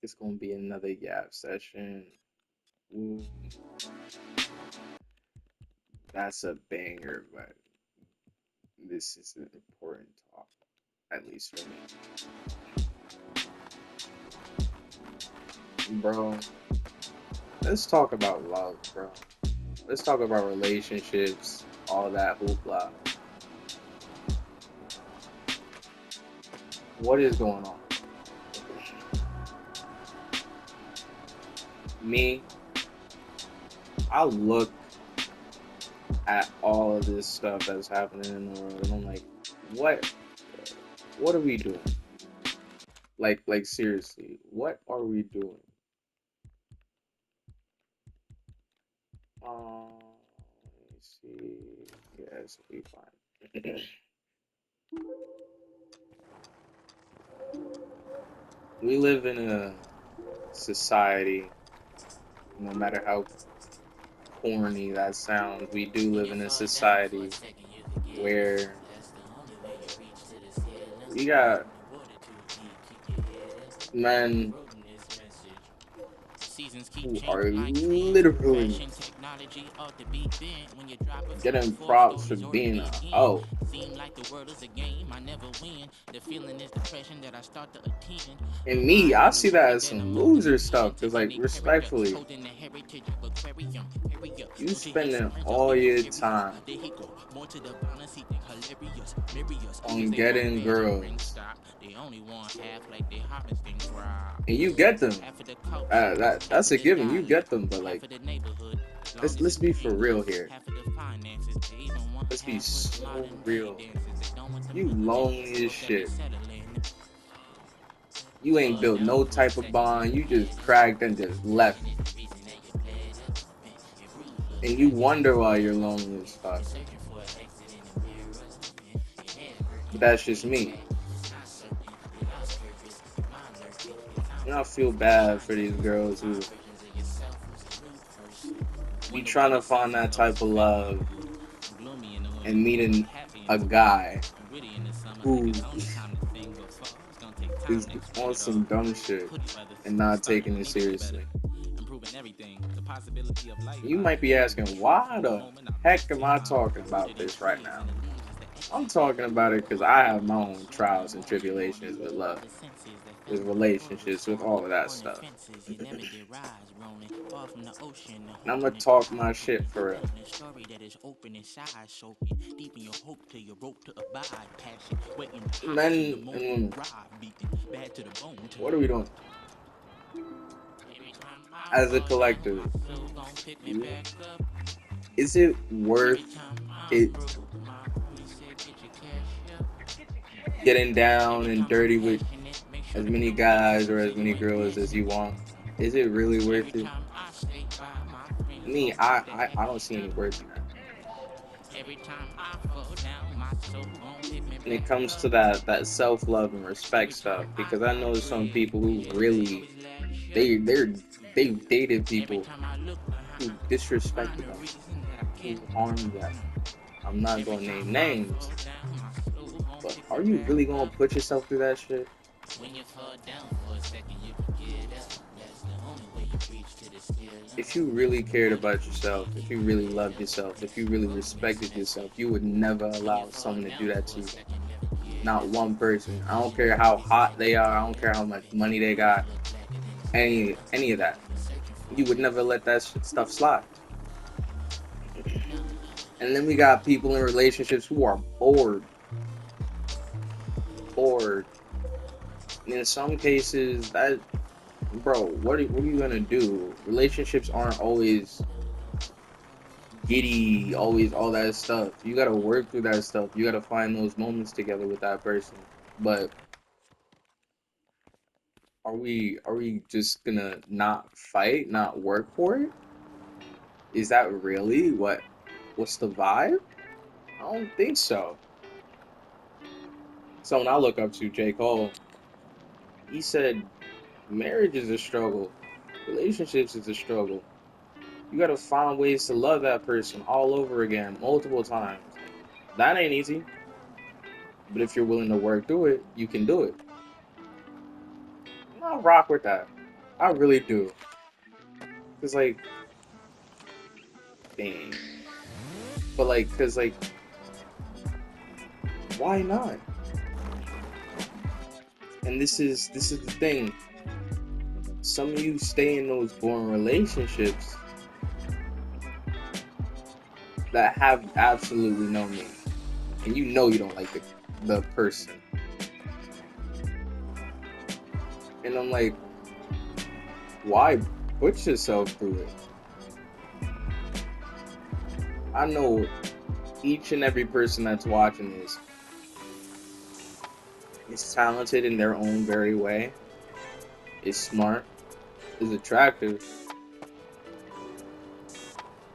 It's gonna be another Yap session. Ooh, that's a banger, but this is an important talk, at least for me. Bro, let's talk about love, bro. Let's talk about relationships, all that hoopla. What is going on? Me, I look at all of this stuff that's happening in the world, and I'm like, what? What are we doing? Like seriously, what are we doing? Let me see. Yes, we fine. We live in a society, no matter how corny that sounds, we do live in a society where we got men who are literally getting props for being a hoe. And me, I see that as some loser stuff, because, like, respectfully, you spending all your time on getting girls, and you get them. That's a given. You get them, but like, let's be for real here. Let's be so real. You lonely as shit. You ain't built no type of bond. You just cracked and just left, and you wonder why you're lonely as fuck. But that's just me. And I feel bad for these girls who be trying to find that type of love and meeting a guy who is on some dumb shit and not taking it seriously. You might be asking, why the heck am I talking about this right now? I'm talking about it because I have my own trials and tribulations with love, with relationships, with all of that stuff. And I'm gonna talk my shit for real. Men and women, what are we doing as a collective? Is it worth it getting down and dirty with as many guys or as many girls as you want? Is it really worth it? Me, I don't see any worth in that. When it comes to that self love and respect stuff, because I know some people who really they've dated people who disrespected them, who harmed them. I'm not gonna name names, but are you really gonna put yourself through that shit? If you really cared about yourself, if you really loved yourself, if you really respected yourself, you would never allow someone to do that to you. Not one person. I don't care how hot they are. I don't care how much money they got. Any of that. You would never let that stuff slide. And then we got people in relationships who are bored. And in some cases, that bro, what are you gonna do? Relationships aren't always giddy, always all that stuff. You gotta work through that stuff. You gotta find those moments together with that person. But are we just gonna not fight, not work for it? Is that really what's the vibe? I don't think so. Someone I look up to, J. Cole, he said marriage is a struggle. Relationships is a struggle. You gotta find ways to love that person all over again, multiple times. That ain't easy. But if you're willing to work through it, you can do it. And I'll rock with that. I really do. Cause like, dang. But like, cause like, why not? And this is the thing. Some of you stay in those boring relationships that have absolutely no meaning, and you know you don't like the person. And I'm like, why put yourself through it? I know each and every person that's watching this is talented in their own very way, is smart, is attractive.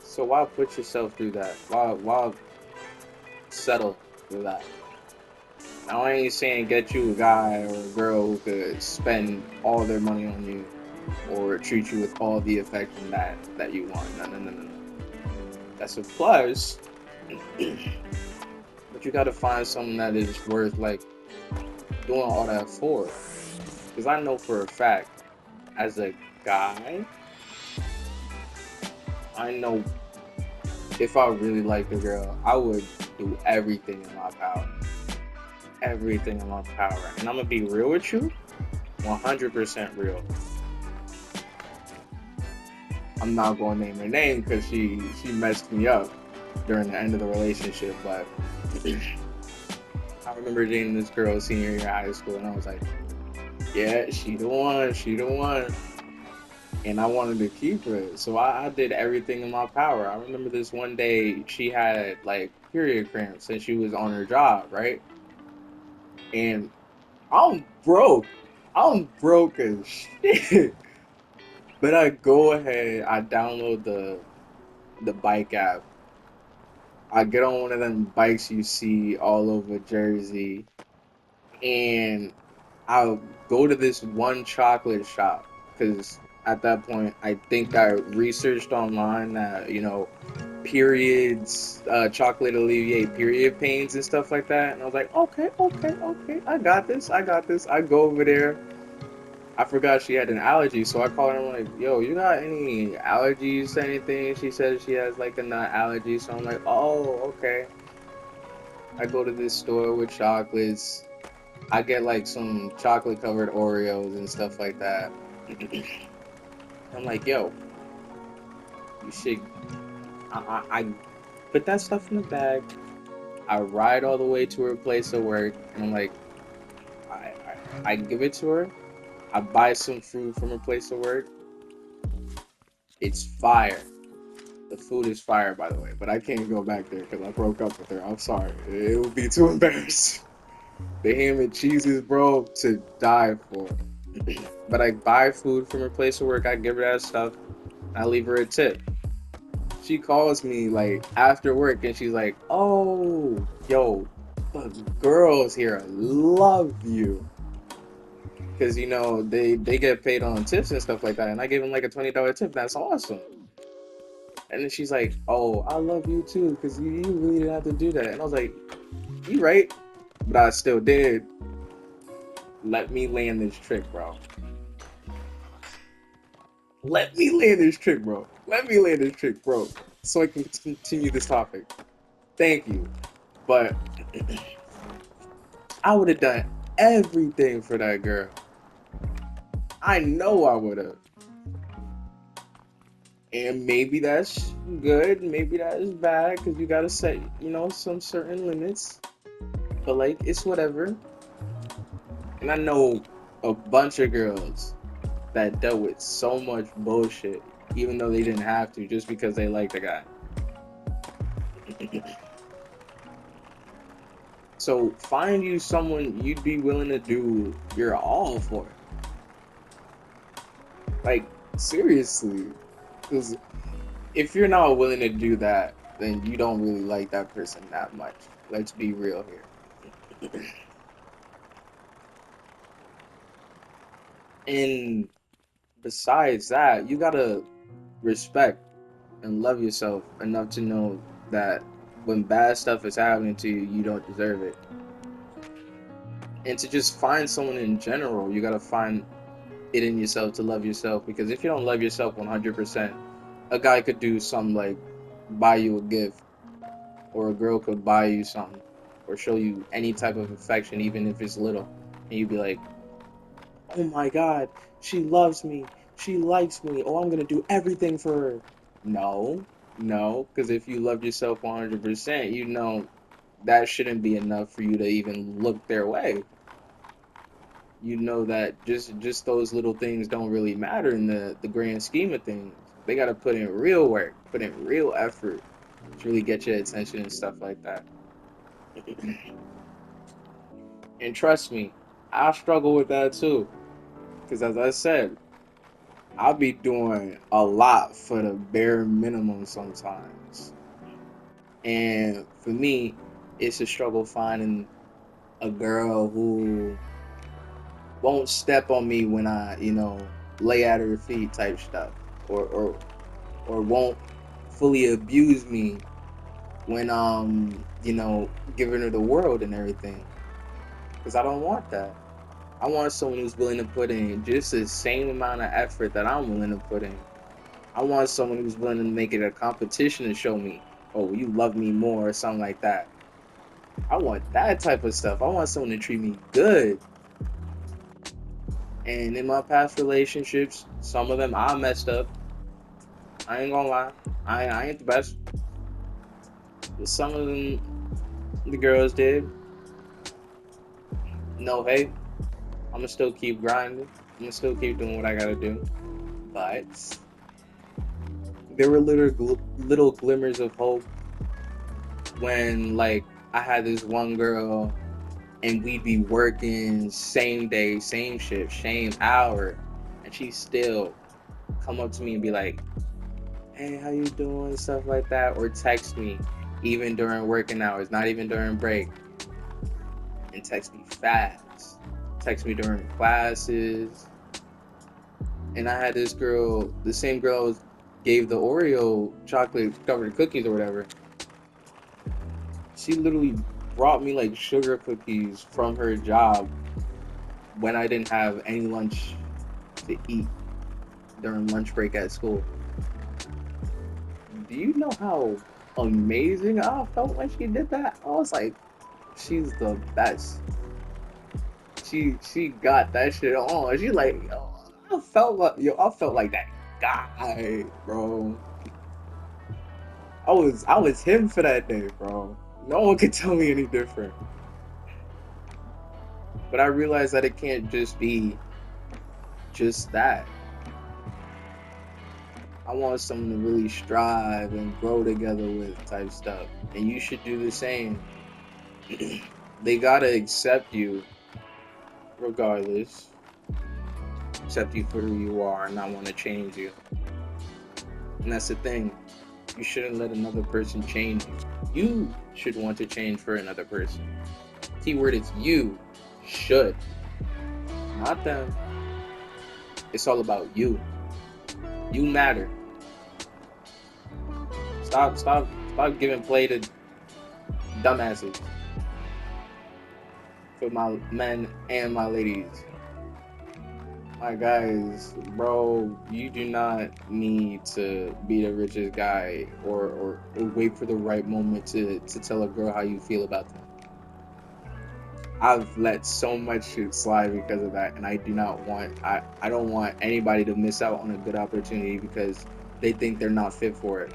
So why put yourself through that? Why settle for that? Now I ain't saying get you a guy or a girl who could spend all their money on you or treat you with all the affection that you want. No, no, no, no, no. That's a plus, but you gotta find someone that is worth like doing all that for. Because I know for a fact, as a guy, I know if I really liked a girl, I would do everything in my power. Everything in my power. And I'm gonna be real with you, 100% real. I'm not gonna name her name because she messed me up during the end of the relationship, but I remember dating this girl senior year of high school, and I was like, yeah, she the one. And I wanted to keep her, so I did everything in my power. I remember this one day she had like period cramps and she was on her job, right? And I'm broke. I'm broke as shit. But I go ahead, I download the bike app. I get on one of them bikes you see all over Jersey, and I'll go to this one chocolate shop because at that point I think I researched online that periods, chocolate alleviate period pains and stuff like that, and I was like, okay, okay, okay, I got this, I got this. I go over there. I forgot she had an allergy, so I called her. I'm like, yo, you got any allergies to anything? She said she has like a nut allergy, so I'm like, oh, okay. I go to this store with chocolates. I get like some chocolate covered Oreos and stuff like that. I'm like, yo, you should. I put that stuff in the bag. I ride all the way to her place of work, and I'm like, I give it to her. I buy some food from her place of work. It's fire. The food is fire, by the way, but I can't go back there because I broke up with her. I'm sorry. It would be too embarrassing. The ham and cheeses, bro, to die for. But I buy food from her place of work. I give her that stuff. I leave her a tip. She calls me like after work and she's like, "Oh, yo, the girls here love you." Because they get paid on tips and stuff like that, and I gave them like a $20 tip. That's awesome. And then she's like, "Oh, I love you too, because you really didn't have to do that." And I was like, "You right," but I still did. Let me land this trick, bro. Let me land this trick, bro. Let me land this trick, bro. So I can continue this topic. Thank you. But I would have done everything for that girl. I know I would have. And maybe that's good, maybe that is bad, because you gotta set, some certain limits. But like, it's whatever. And I know a bunch of girls that dealt with so much bullshit, even though they didn't have to, just because they liked the guy. So find you someone you'd be willing to do your all for. Like, seriously. Because if you're not willing to do that, then you don't really like that person that much. Let's be real here. And besides that, you gotta respect and love yourself enough to know that when bad stuff is happening to you, you don't deserve it. And to just find someone in general, you gotta find it in yourself to love yourself. Because if you don't love yourself 100%, a guy could do something like buy you a gift, or a girl could buy you something, or show you any type of affection, even if it's little, and you'd be like, oh my God, she loves me, she likes me, oh, I'm gonna do everything for her. No, no, because if you love yourself 100%, you know that shouldn't be enough for you to even look their way. You know that just those little things don't really matter in the grand scheme of things. They got to put in real work, put in real effort to really get your attention and stuff like that. And trust me, I struggle with that too. Because as I said, I'll be doing a lot for the bare minimum sometimes. And for me, it's a struggle finding a girl who won't step on me when I, lay at her feet type stuff. Or won't fully abuse me when giving her the world and everything. Because I don't want that. I want someone who's willing to put in just the same amount of effort that I'm willing to put in. I want someone who's willing to make it a competition to show me, oh, you love me more or something like that. I want that type of stuff. I want someone to treat me good. And in my past relationships, some of them I messed up. I ain't gonna lie. I ain't the best. But some of them the girls did. No hate. I'ma still keep grinding. I'ma still keep doing what I gotta do. But there were little glimmers of hope when, like, I had this one girl and we'd be working same day, same shift, same hour, and she still come up to me and be like, "Hey, how you doing?" Stuff like that, or text me even during working hours, not even during break, and text me fast. Text me during classes. And I had this girl, the same girl gave the Oreo chocolate covered cookies or whatever. She literally brought me like sugar cookies from her job when I didn't have any lunch to eat during lunch break at school. Do you know how amazing I felt when she did that? I was like, she's the best. She got that shit on. She like, I felt like that guy, bro. I was him for that day, bro. No one could tell me any different. But I realized that it can't just be just that. I want someone to really strive and grow together with type stuff. And you should do the same. They gotta accept you regardless. Accept you for who you are and not want to change you. And that's the thing. You shouldn't let another person change you. You should want to change for another person. Keyword is you should. Not them. It's all about you. You matter. Stop giving play to dumbasses. For my men and my ladies. My guys, bro, you do not need to be the richest guy or wait for the right moment to tell a girl how you feel about them. I've let so much shit slide because of that, and I don't want anybody to miss out on a good opportunity because they think they're not fit for it.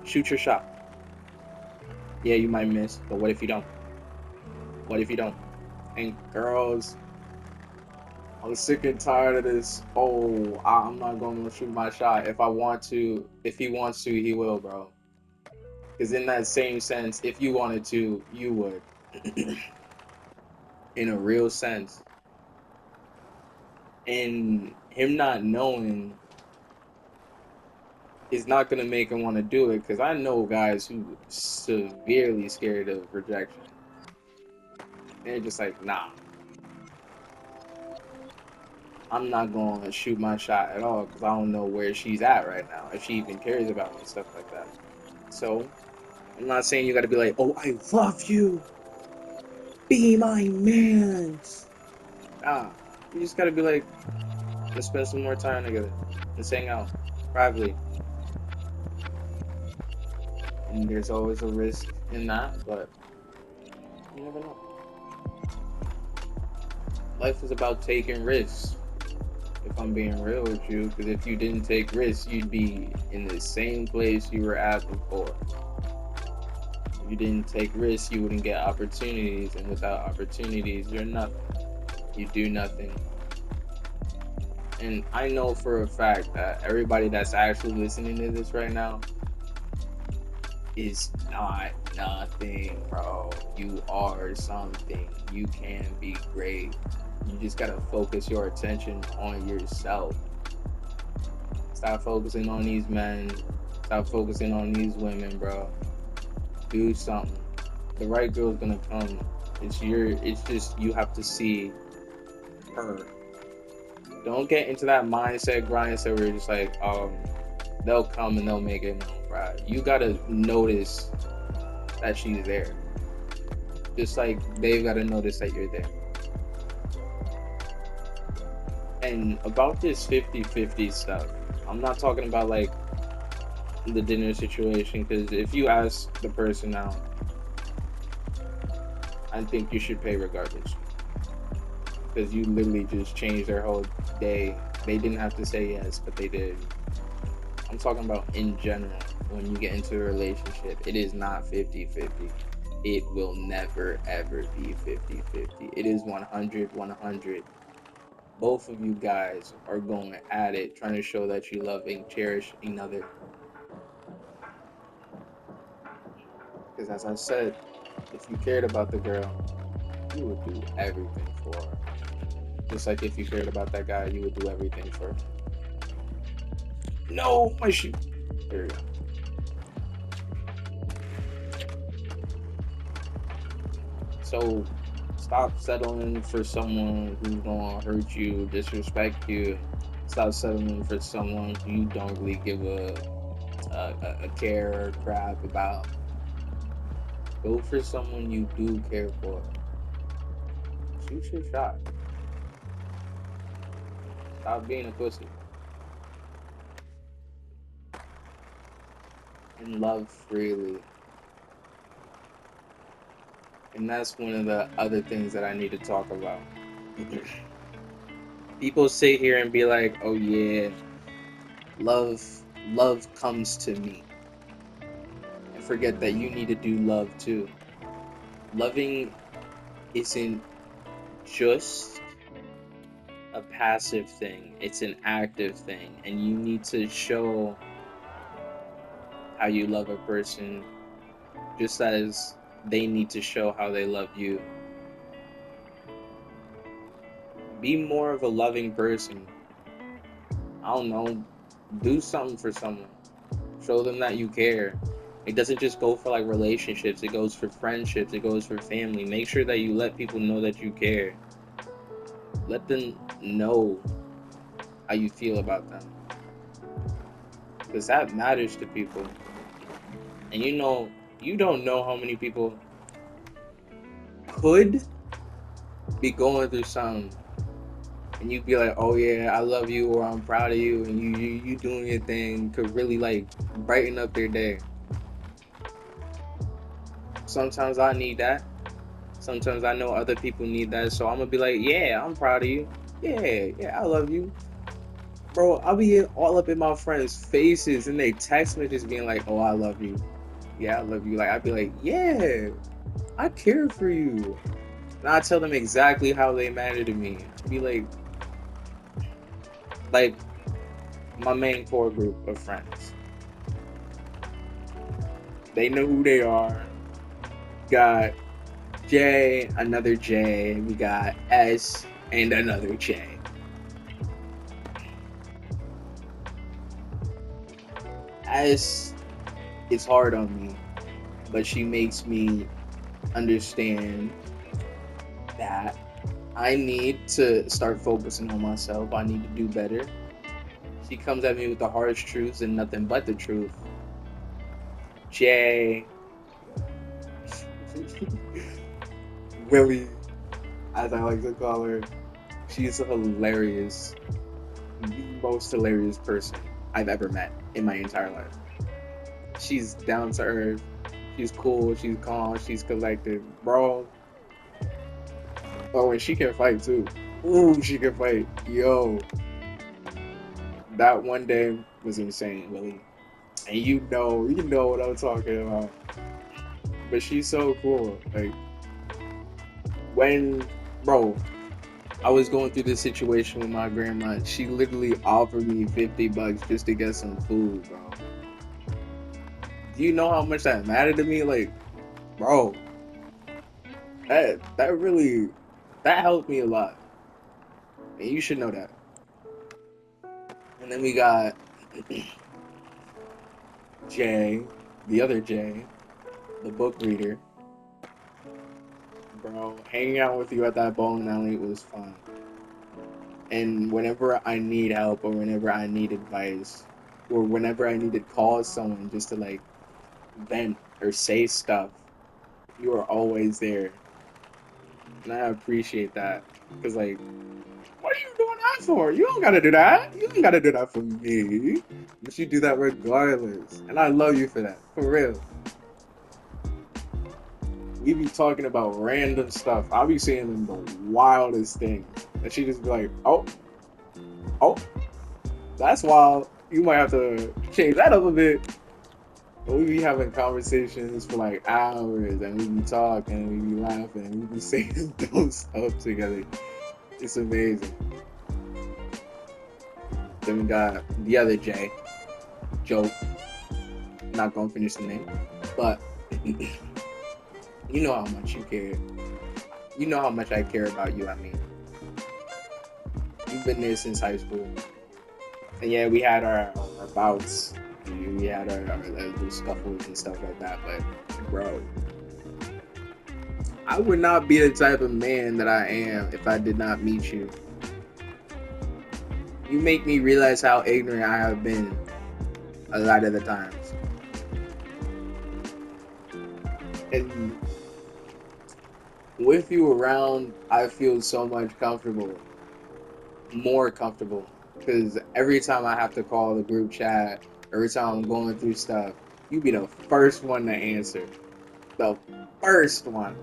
Shoot your shot. Yeah, you might miss, but what if you don't? What if you don't? And girls, I'm sick and tired of this. Oh, I'm not going to shoot my shot. If I want to, if he wants to, he will, bro. Because in that same sense, if you wanted to, you would. In a real sense. And him not knowing is not going to make him want to do it. Because I know guys who severely scared of rejection. They're just like, nah, I'm not going to shoot my shot at all because I don't know where she's at right now, if she even cares about me and stuff like that. So I'm not saying you got to be like, oh, I love you, be my man. Nah, You just gotta be like, let's spend some more time together. Let's hang out privately. And there's always a risk in that, but you never know. Life is about taking risks. If I'm being real with you, because if you didn't take risks, you'd be in the same place you were at before. If you didn't take risks, you wouldn't get opportunities, and without opportunities, you're nothing. You do nothing. And I know for a fact that everybody that's actually listening to this right now is not nothing, bro. You are something. You can be great. You just gotta focus your attention on yourself. Stop focusing on these men. Stop focusing on these women, bro. Do something. The right girl's gonna come. It's just you have to see her. Don't get into that mindset, where you're just like, they'll come and they'll make it known, bro. You gotta notice that she's there. Just like they've gotta notice that you're there. And about this 50-50 stuff, I'm not talking about like the dinner situation, because if you ask the person out, I think you should pay regardless. Because you literally just changed their whole day. They didn't have to say yes, but they did. I'm talking about in general. When you get into a relationship, it is not 50-50. It will never ever be 50-50. It is 100-100. Both of you guys are going at it, trying to show that you love and cherish another. Because as I said, if you cared about the girl, you would do everything for her. Just like if you cared about that guy, you would do everything for him. No, my shoe. There you go. So stop settling for someone who's gonna hurt you, disrespect you. Stop settling for someone who you don't really give a care or crap about. Go for someone you do care for. Shoot your shot. Stop being a pussy. And love freely. And that's one of the other things that I need to talk about. People sit here and be like, oh yeah, love comes to me. And forget that you need to do love too. Loving isn't just a passive thing, it's an active thing. And you need to show how you love a person just as they need to show how they love you. Be more of a loving person. I don't know, do something for someone. Show them that you care. It doesn't just go for like relationships, it goes for friendships, it goes for family. Make sure that you let people know that you care. Let them know how you feel about them. Because that matters to people. And you don't know how many people could be going through something. And you'd be like, oh yeah, I love you, or I'm proud of you, and you doing your thing could really like brighten up their day. Sometimes I need that. Sometimes I know other people need that, so I'm gonna be like, yeah, I'm proud of you. Yeah, I love you. Bro, I'll be all up in my friends' faces and they text me just being like, oh, I love you. Yeah, I love you. Like, I'd be like, yeah, I care for you. And I tell them exactly how they matter to me. I'd be like my main core group of friends. They know who they are. Got J, another J. We got S and another J. S is hard on me, but she makes me understand that I need to start focusing on myself. I need to do better. She comes at me with the harsh truths and nothing but the truth. Jay, Willie, as I like to call her, She's a hilarious, the most hilarious person I've ever met in my entire life. She's down to earth. She's cool. She's calm. She's collected, bro. Oh, and she can fight too. Ooh, she can fight. Yo, that one day was insane, Willie. And you know what I'm talking about. But she's so cool. Like when, bro, I was going through this situation with my grandma. She literally offered me $50 just to get some food, bro. Do you know how much that mattered to me? Like, bro, that really that helped me a lot, and you should know that. And then we got Jay, the other Jay, the book reader. Bro, hanging out with you at that bowling alley was fun. And whenever I need help or whenever I need advice or whenever I need to call someone just to like vent or say stuff, you are always there. And I appreciate that. Because, like, what are you doing that for? You don't gotta do that. You don't gotta do that for me. But you do that regardless. And I love you for that. For real. We be talking about random stuff. I'll be saying the wildest things. And she just be like, oh, that's wild. You might have to change that up a bit. But we be having conversations for like hours and we be talking and we be laughing and we be saying dumb stuff together. It's amazing. Then we got the other Jay, Joe. Not gonna finish the name, but you know how much you care. You know how much I care about you. I mean, you've been there since high school, and yeah, we had our bouts. We had our little scuffles and stuff like that. But bro, I would not be the type of man that I am if I did not meet you. You make me realize how ignorant I have been a lot of the times. And with you around, I feel so much comfortable. More comfortable. Because every time I have to call the group chat, every time I'm going through stuff, you be the first one to answer. The first one.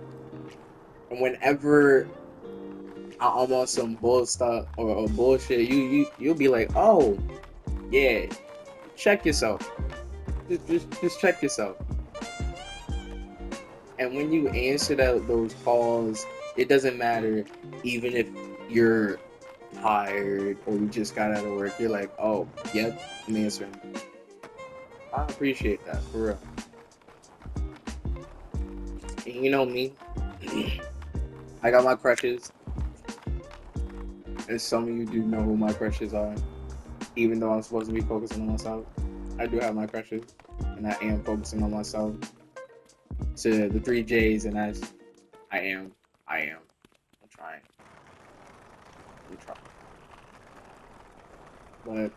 And whenever I'm on some bull stuff or bullshit, you'll be like, oh, yeah, check yourself. Just check yourself. And when you answer those calls, it doesn't matter even if you're tired or you just got out of work. You're like, oh, yep, I'm answering. I appreciate that, for real. And you know me, I got my crushes. And some of you do know who my crushes are. Even though I'm supposed to be focusing on myself, I do have my crushes. And I am focusing on myself. To the three J's, and I am. I'm trying. But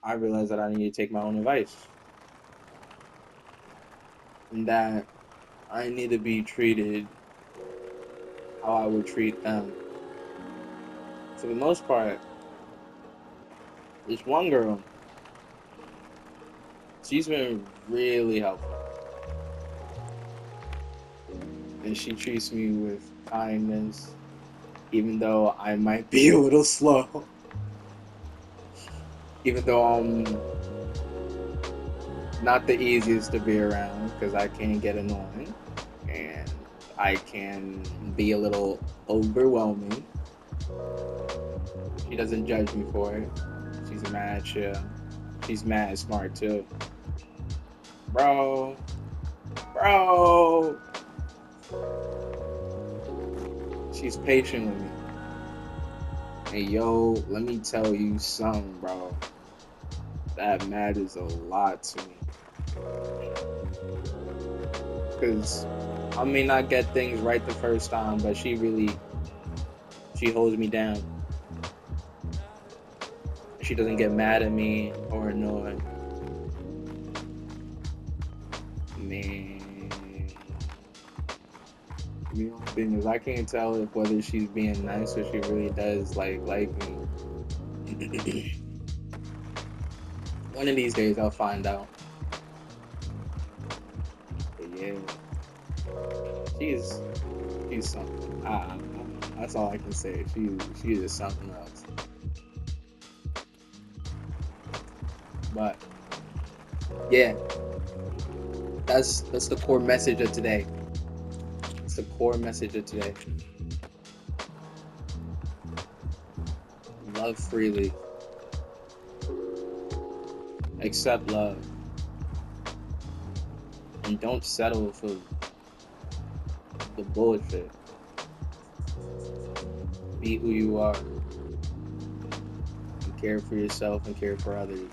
I realized that I need to take my own advice. And that I need to be treated how I would treat them. For the most part, this one girl, she's been really helpful. And she treats me with kindness, even though I might be a little slow. Even though I'm not the easiest to be around, because I can get annoying. And I can be a little overwhelming. She doesn't judge me for it. She's mad chill. She's mad smart too. Bro. She's patient with me. Hey yo, let me tell you something, bro. That matters a lot to me. Because I may not get things right the first time, but she holds me down. She doesn't get mad at me or annoyed. Man. The only thing is, I can't tell if whether she's being nice or she really does like me. One of these days, I'll find out. But yeah, she's she's something. That's all I can say. She is something else. But yeah, that's the core message of today. It's the core message of today. Love freely. Accept love. And don't settle for the bullshit. Be who you are. And care for yourself and care for others.